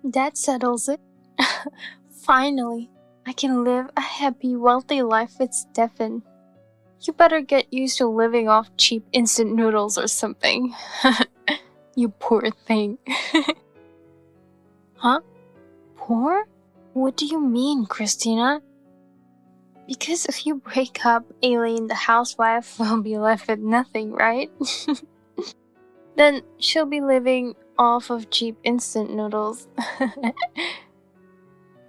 That settles it. Finally, I can live a happy, wealthy life with Stefan. You better get used to living off cheap instant noodles or something. You poor thing. Huh? Poor? What do you mean, Christina? Because if you break up, Aileen the housewife will be left with nothing, right? Then she'll be living off of cheap instant noodles.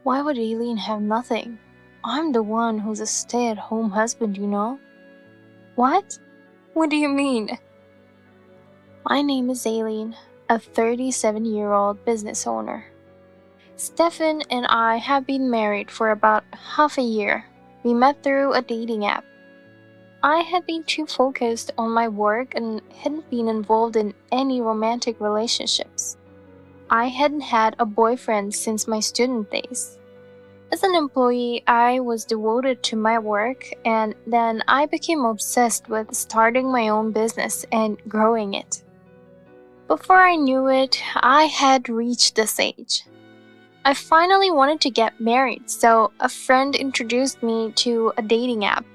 Why would Aileen have nothing? I'm the one who's a stay-at-home husband, you know? What? What do you mean? My name is Aileen, a 37-year-old business owner. Stefan and I have been married for about half a year. We met through a dating app. I had been too focused on my work and hadn't been involved in any romantic relationships. I hadn't had a boyfriend since my student days. As an employee, I was devoted to my work, and then I became obsessed with starting my own business and growing it. Before I knew it, I had reached this age. I finally wanted to get married, so a friend introduced me to a dating app.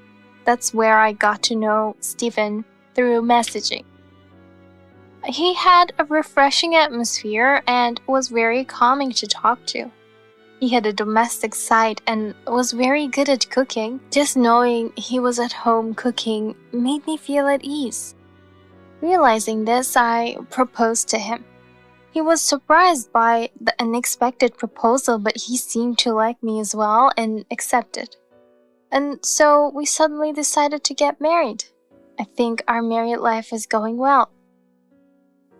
That's where I got to know Stephen through messaging. He had a refreshing atmosphere and was very calming to talk to. He had a domestic side and was very good at cooking. Just knowing he was at home cooking made me feel at ease. Realizing this, I proposed to him. He was surprised by the unexpected proposal, but he seemed to like me as well and accepted. And so we suddenly decided to get married. I think our married life is going well.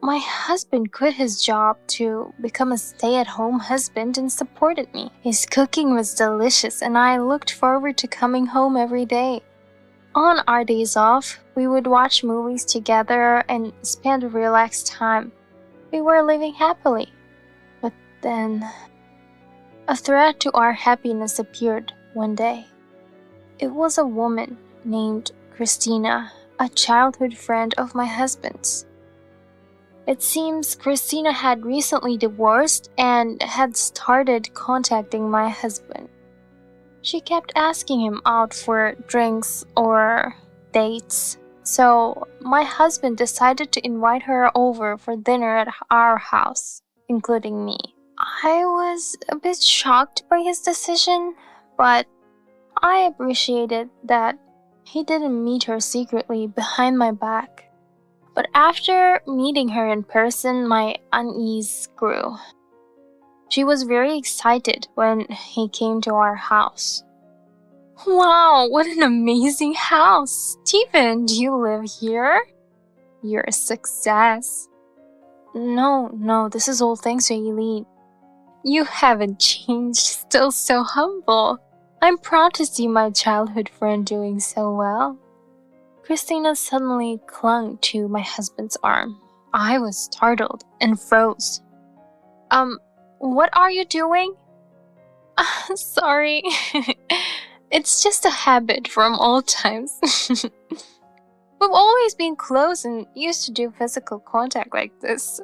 My husband quit his job to become a stay-at-home husband and supported me. His cooking was delicious and I looked forward to coming home every day. On our days off, we would watch movies together and spend a relaxed time. We were living happily. But then, a threat to our happiness appeared one day. It was a woman named Christina, a childhood friend of my husband's. It seems Christina had recently divorced and had started contacting my husband. She kept asking him out for drinks or dates. So my husband decided to invite her over for dinner at our house, including me. I was a bit shocked by his decision, but I appreciated that he didn't meet her secretly behind my back. But after meeting her in person, my unease grew. She was very excited when he came to our house. Wow, what an amazing house! Stephen, do you live here? You're a success. No, this is all thanks to Eileen. You haven't changed, still so humble. I'm proud to see my childhood friend doing so well. Christina suddenly clung to my husband's arm. I was startled and froze. What are you doing? Sorry. It's just a habit from old times. We've always been close and used to do physical contact like this.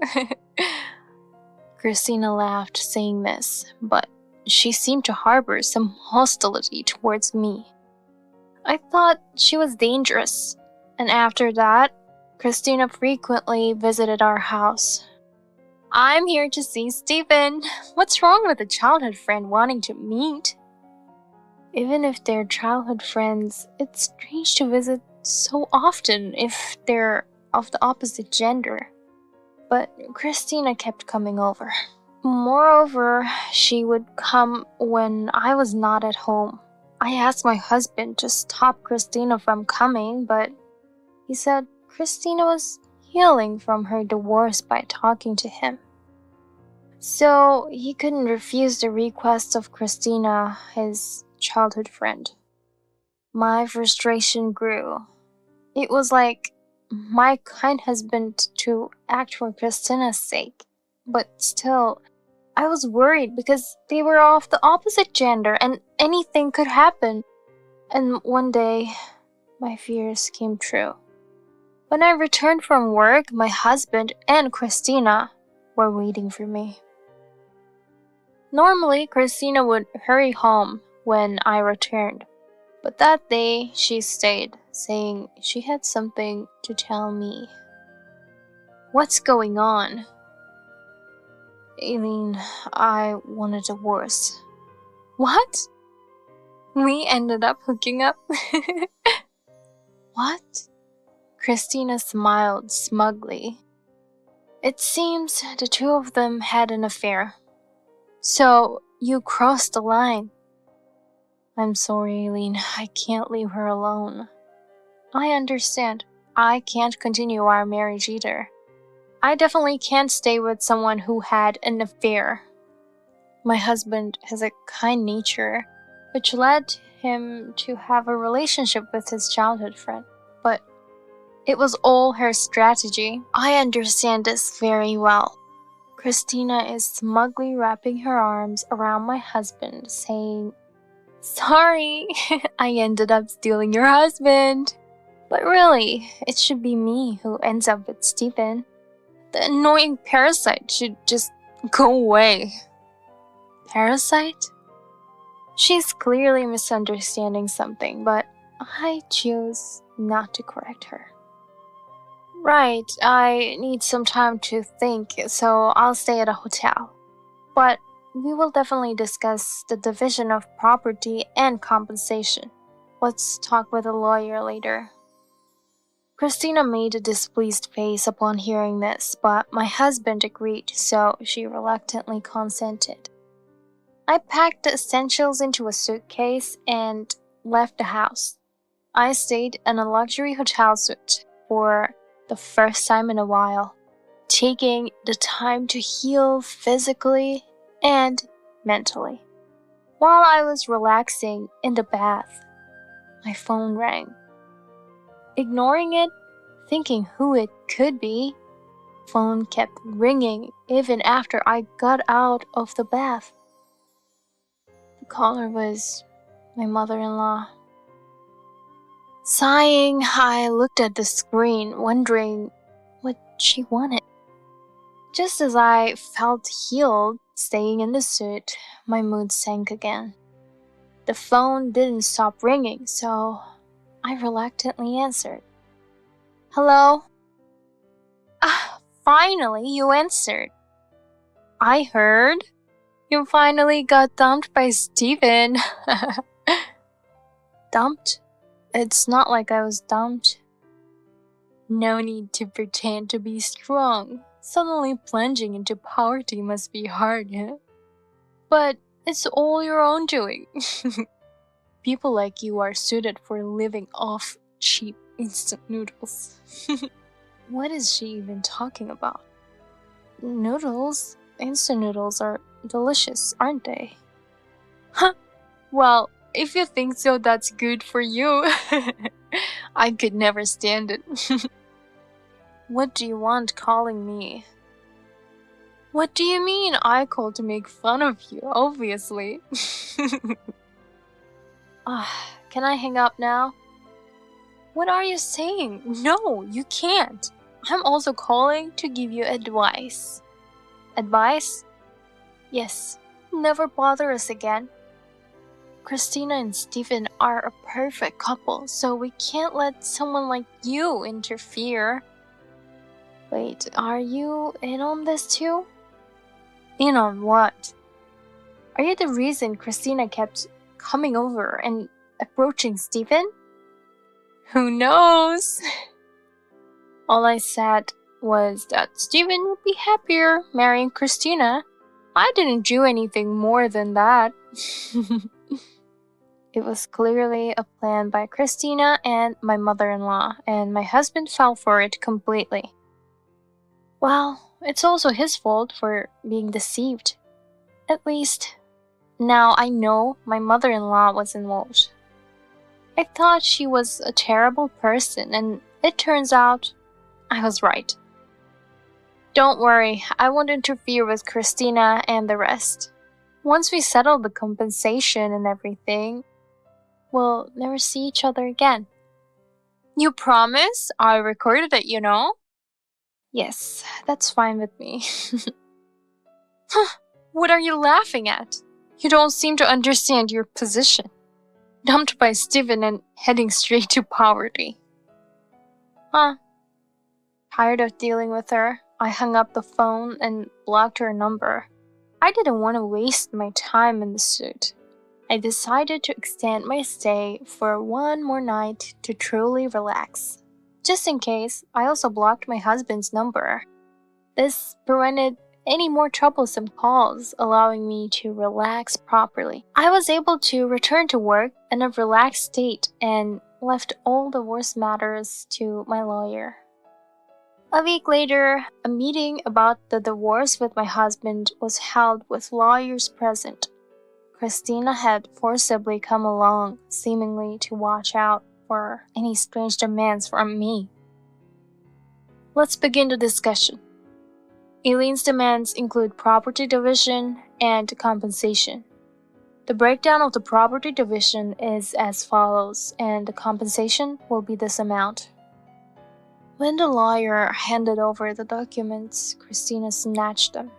Christina laughed saying this, but she seemed to harbor some hostility towards me. I thought she was dangerous, and after that, Christina frequently visited our house. I'm here to see Stephen. What's wrong with a childhood friend wanting to meet? Even if they're childhood friends, it's strange to visit so often if they're of the opposite gender. But Christina kept coming over. Moreover, she would come when I was not at home. I asked my husband to stop Christina from coming, but he said Christina was healing from her divorce by talking to him. So he couldn't refuse the request of Christina, his childhood friend. My frustration grew. It was like my kind husband to act for Christina's sake. But still, I was worried because they were of the opposite gender and anything could happen. And one day, my fears came true. When I returned from work, my husband and Christina were waiting for me. Normally, Christina would hurry home when I returned, but that day she stayed, saying she had something to tell me. What's going on? Aileen, I want a divorce. What? We ended up hooking up? What? Christina smiled smugly. It seems the two of them had an affair. So, you crossed the line. I'm sorry, Aileen. I can't leave her alone. I understand. I can't continue our marriage either. I definitely can't stay with someone who had an affair. My husband has a kind nature, which led him to have a relationship with his childhood friend. But it was all her strategy. I understand this very well. Christina is smugly wrapping her arms around my husband, saying, Sorry, I ended up stealing your husband. But really, it should be me who ends up with Stephen. The annoying parasite should just go away. Parasite? She's clearly misunderstanding something, but I choose not to correct her. Right, I need some time to think, so I'll stay at a hotel. But we will definitely discuss the division of property and compensation. Let's talk with a lawyer later. Christina made a displeased face upon hearing this, but my husband agreed, so she reluctantly consented. I packed the essentials into a suitcase and left the house. I stayed in a luxury hotel suite for the first time in a while, taking the time to heal physically and mentally. While I was relaxing in the bath, my phone rang. Ignoring it, thinking who it could be, phone kept ringing even after I got out of the bath. The caller was my mother-in-law. Sighing, I looked at the screen, wondering what she wanted. Just as I felt healed staying in the suit, my mood sank again. The phone didn't stop ringing, so I reluctantly answered. Hello? Ah, finally you answered. I heard you finally got dumped by Steven. Dumped? It's not like I was dumped. No need to pretend to be strong. Suddenly plunging into poverty must be hard, huh? But it's all your own doing. People like you are suited for living off cheap instant noodles. What is she even talking about? Noodles? Instant noodles are delicious, aren't they? Huh? Well, if you think so, that's good for you. I could never stand it. What do you want calling me? What do you mean I called to make fun of you, obviously? Can I hang up now? What are you saying? No, you can't. I'm also calling to give you advice. Advice? Yes, never bother us again. Christina and Stephen are a perfect couple, so we can't let someone like you interfere. Wait, are you in on this too? In on what? Are you the reason Christina kept coming over and approaching Stephen? Who knows? All I said was that Stephen would be happier marrying Christina. I didn't do anything more than that. It was clearly a plan by Christina and my mother-in-law, and my husband fell for it completely. Well, it's also his fault for being deceived. At least, now I know my mother-in-law was involved. I thought she was a terrible person, and it turns out I was right. Don't worry, I won't interfere with Christina and the rest. Once we settle the compensation and everything, we'll never see each other again. You promise? I recorded it, you know? Yes, that's fine with me. What are you laughing at? You don't seem to understand your position. Dumped by Steven and heading straight to poverty. Huh. Tired of dealing with her, I hung up the phone and blocked her number. I didn't want to waste my time in the suit. I decided to extend my stay for one more night to truly relax. Just in case, I also blocked my husband's number. This prevented any more troublesome calls, allowing me to relax properly. I was able to return to work in a relaxed state and left all the worst matters to my lawyer. A week later, a meeting about the divorce with my husband was held with lawyers present. Christina had forcibly come along, seemingly to watch out for any strange demands from me. Let's begin the discussion. Eileen's demands include property division and compensation. The breakdown of the property division is as follows, and the compensation will be this amount. When the lawyer handed over the documents, Christina snatched them.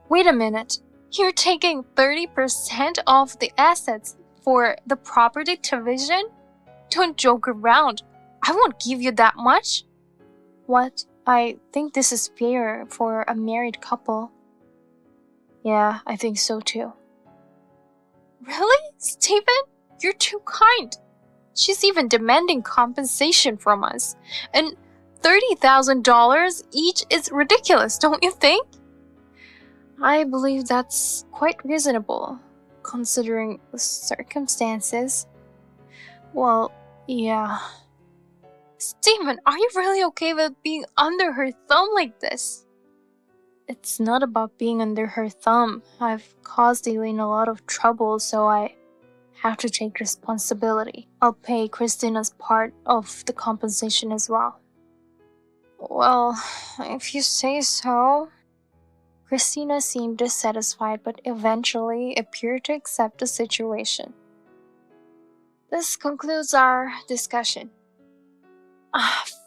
Wait a minute, you're taking 30% off the assets for the property division? Don't joke around. I won't give you that much. What? I think this is fair for a married couple. Yeah, I think so too. Really? Stephen? You're too kind. She's even demanding compensation from us. And $30,000 each is ridiculous, don't you think? I believe that's quite reasonable, considering the circumstances. Well, yeah. Stephen, are you really okay with being under her thumb like this? It's not about being under her thumb. I've caused Eileen a lot of trouble, so I have to take responsibility. I'll pay Christina's part of the compensation as well. Well, if you say so. Christina seemed dissatisfied but eventually appeared to accept the situation. This concludes our discussion.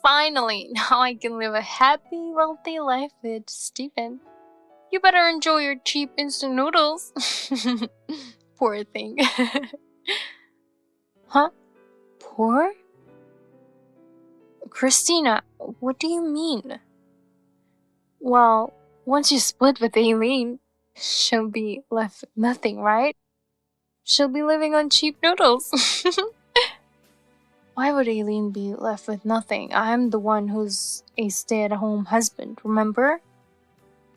Finally, now I can live a happy, wealthy life with Stephen. You better enjoy your cheap instant noodles. Poor thing. Huh? Poor? Christina, what do you mean? Well, once you split with Eileen, she'll be left with nothing, right? She'll be living on cheap noodles. Why would Eileen be left with nothing? I'm the one who's a stay-at-home husband, remember?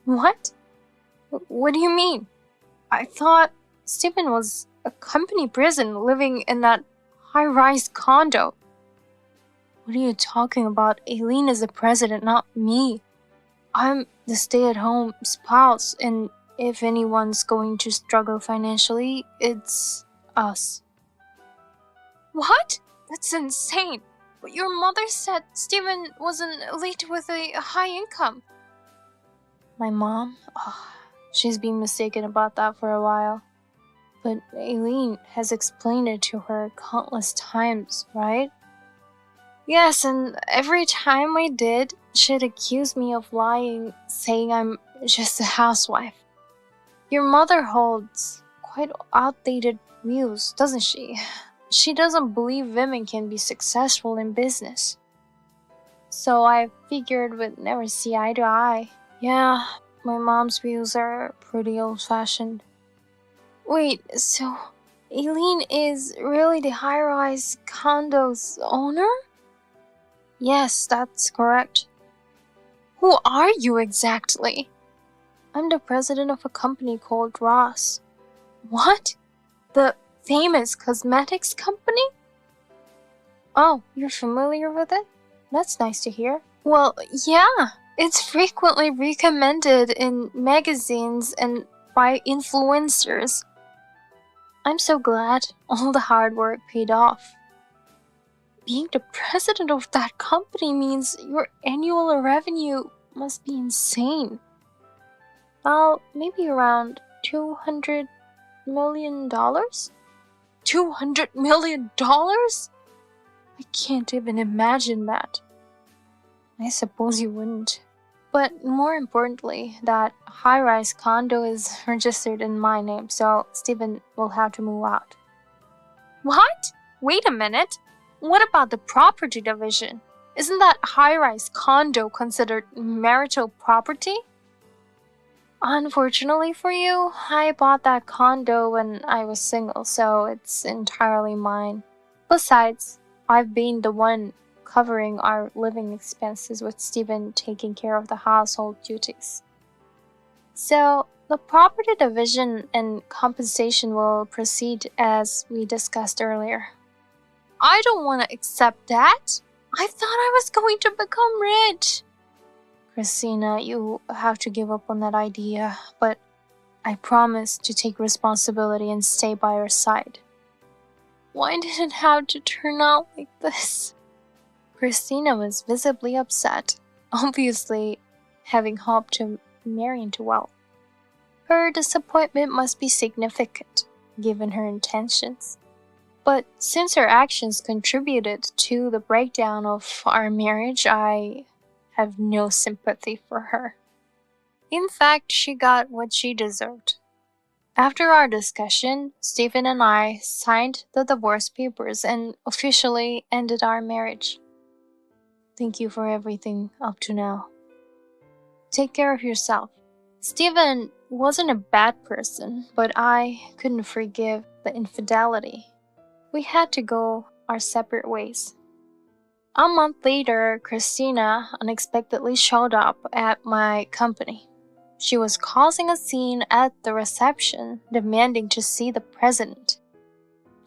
What? What do you mean? I thought Stephen was a company prison living in that high-rise condo. What are you talking about? Eileen is the president, not me. I'm the stay-at-home spouse, and if anyone's going to struggle financially, it's us. What? That's insane. But your mother said Stephen was an elite with a high income. My mom? She's been mistaken about that for a while. But Eileen has explained it to her countless times, right? Yes, and every time I did, she'd accuse me of lying, saying I'm just a housewife. Your mother holds quite outdated views, doesn't she? She doesn't believe women can be successful in business. So I figured we'd never see eye to eye. Yeah, my mom's views are pretty old-fashioned. Wait, so Eileen is really the high-rise condo's owner? Yes, that's correct. Who are you exactly? I'm the president of a company called Ross. What? The famous cosmetics company? Oh, you're familiar with it? That's nice to hear. Well, yeah, it's frequently recommended in magazines and by influencers. I'm so glad all the hard work paid off. Being the president of that company means your annual revenue must be insane. Well, maybe around $200 million? $200 million? I can't even imagine that. I suppose you wouldn't. But more importantly, that high-rise condo is registered in my name, so Stephen will have to move out. What? Wait a minute. What about the property division? Isn't that high-rise condo considered marital property? Unfortunately for you, I bought that condo when I was single, so it's entirely mine. Besides, I've been the one covering our living expenses with Stephen taking care of the household duties. So, the property division and compensation will proceed as we discussed earlier. I don't want to accept that. I thought I was going to become rich. Christina, you have to give up on that idea, but I promise to take responsibility and stay by your side. Why did it have to turn out like this? Christina was visibly upset, obviously having hoped to marry into wealth. Her disappointment must be significant, given her intentions. But since her actions contributed to the breakdown of our marriage, I have no sympathy for her. In fact, she got what she deserved. After our discussion, Stephen and I signed the divorce papers and officially ended our marriage. Thank you for everything up to now. Take care of yourself. Stephen wasn't a bad person, but I couldn't forgive the infidelity. We had to go our separate ways. A month later, Christina unexpectedly showed up at my company. She was causing a scene at the reception, demanding to see the president.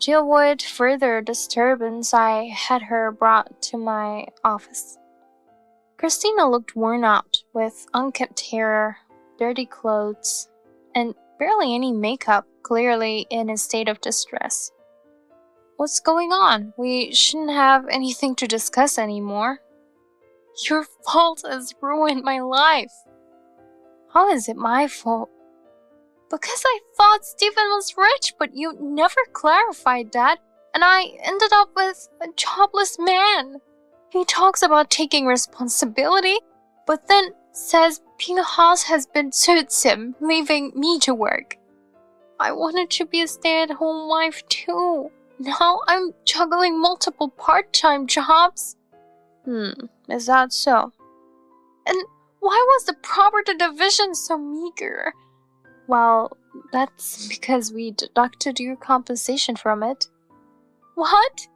To avoid further disturbance, I had her brought to my office. Christina looked worn out, with unkempt hair, dirty clothes, and barely any makeup, clearly in a state of distress. What's going on? We shouldn't have anything to discuss anymore. Your fault has ruined my life. How is it my fault? Because I thought Stephen was rich, but you never clarified that, and I ended up with a jobless man. He talks about taking responsibility, but then says being a house husband suits him, leaving me to work. I wanted to be a stay-at-home wife too. Now I'm juggling multiple part-time jobs. Is that so? And why was the property division so meager? Well, that's because we deducted your compensation from it. What?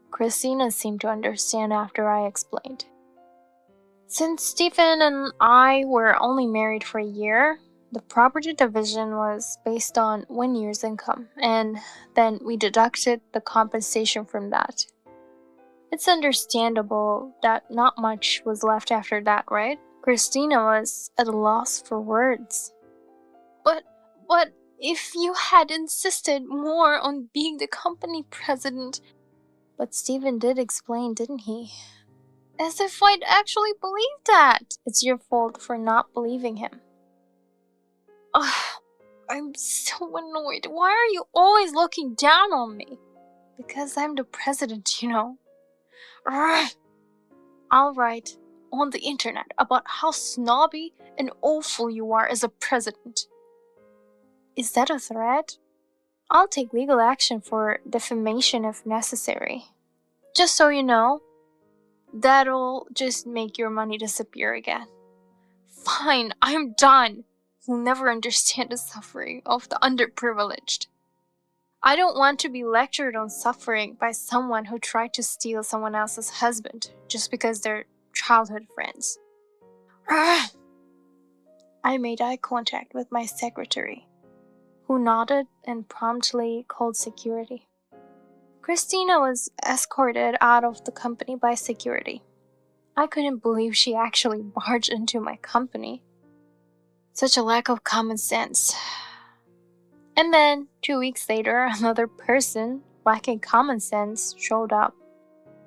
Christina seemed to understand after I explained. Since Stephen and I were only married for a year, the property division was based on 1 year's income, and then we deducted the compensation from that. It's understandable that not much was left after that, right? Christina was at a loss for words. But if you had insisted more on being the company president... But Stephen did explain, didn't he? As if I'd actually believed that. It's your fault for not believing him. Ugh, I'm so annoyed. Why are you always looking down on me? Because I'm the president, you know. Ugh. I'll write on the internet about how snobby and awful you are as a president. Is that a threat? I'll take legal action for defamation if necessary. Just so you know, that'll just make your money disappear again. Fine, I'm done. You'll never understand the suffering of the underprivileged. I don't want to be lectured on suffering by someone who tried to steal someone else's husband just because they're childhood friends. Ugh. I made eye contact with my secretary, who nodded and promptly called security. Christina was escorted out of the company by security. I couldn't believe she actually barged into my company. Such a lack of common sense. And then, 2 weeks later, another person lacking common sense showed up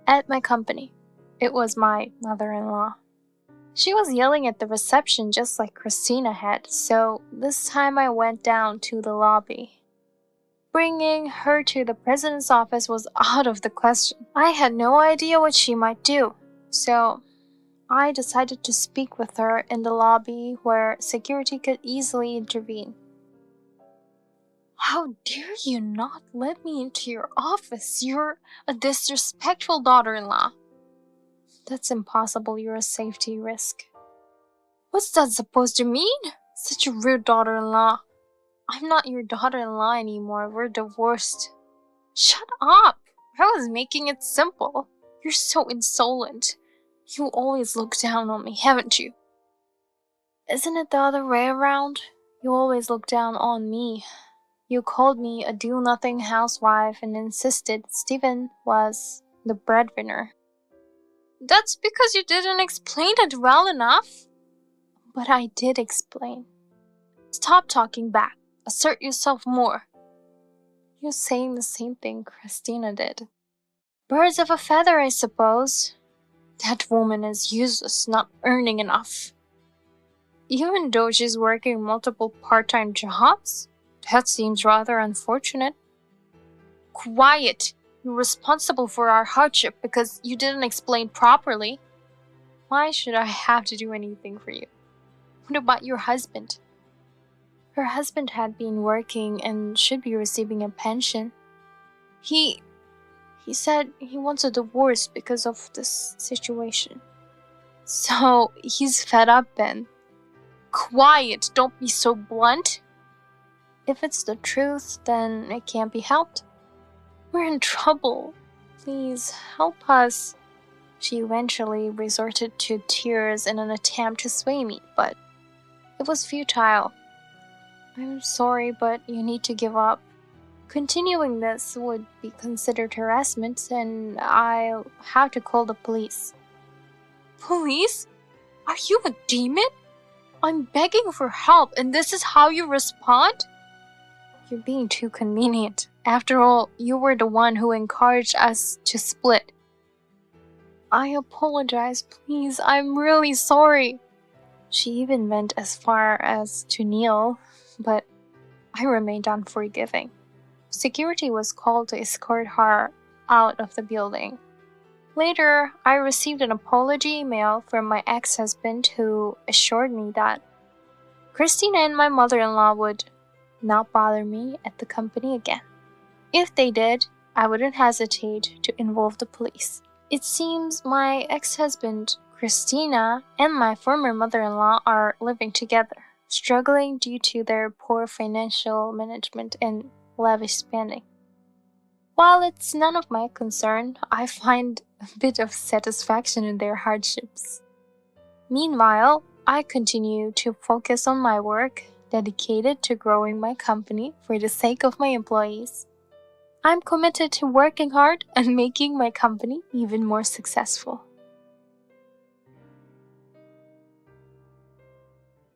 at my company. It was my mother-in-law. She was yelling at the reception just like Christina had, so this time I went down to the lobby. Bringing her to the president's office was out of the question. I had no idea what she might do, so I decided to speak with her in the lobby where security could easily intervene. How dare you not let me into your office? You're a disrespectful daughter-in-law. That's impossible, you're a safety risk. What's that supposed to mean? Such a rude daughter-in-law. I'm not your daughter-in-law anymore, we're divorced. Shut up! I was making it simple. You're so insolent. You always look down on me, haven't you? Isn't it the other way around? You always look down on me. You called me a do-nothing housewife and insisted Stephen was the breadwinner. That's because you didn't explain it well enough. But I did explain. Stop talking back. Assert yourself more. You're saying the same thing Christina did. Birds of a feather, I suppose. That woman is useless, not earning enough. Even though she's working multiple part-time jobs? That seems rather unfortunate. Quiet! You're responsible for our hardship because you didn't explain properly. Why should I have to do anything for you? What about your husband? Her husband had been working and should be receiving a pension. He said he wants a divorce because of this situation. So he's fed up then. Quiet! Don't be so blunt. If it's the truth, then it can't be helped. We're in trouble. Please, help us. She eventually resorted to tears in an attempt to sway me, but it was futile. I'm sorry, but you need to give up. Continuing this would be considered harassment, and I'll have to call the police. Police? Are you a demon? I'm begging for help, and this is how you respond? You're being too convenient. After all, you were the one who encouraged us to split. I apologize, please. I'm really sorry. She even went as far as to kneel, but I remained unforgiving. Security was called to escort her out of the building. Later, I received an apology email from my ex-husband who assured me that Christina and my mother-in-law would not bother me at the company again. If they did, I wouldn't hesitate to involve the police. It seems my ex-husband, Christina, and my former mother-in-law are living together, struggling due to their poor financial management and lavish spending. While it's none of my concern, I find a bit of satisfaction in their hardships. Meanwhile, I continue to focus on my work, dedicated to growing my company for the sake of my employees. I'm committed to working hard and making my company even more successful.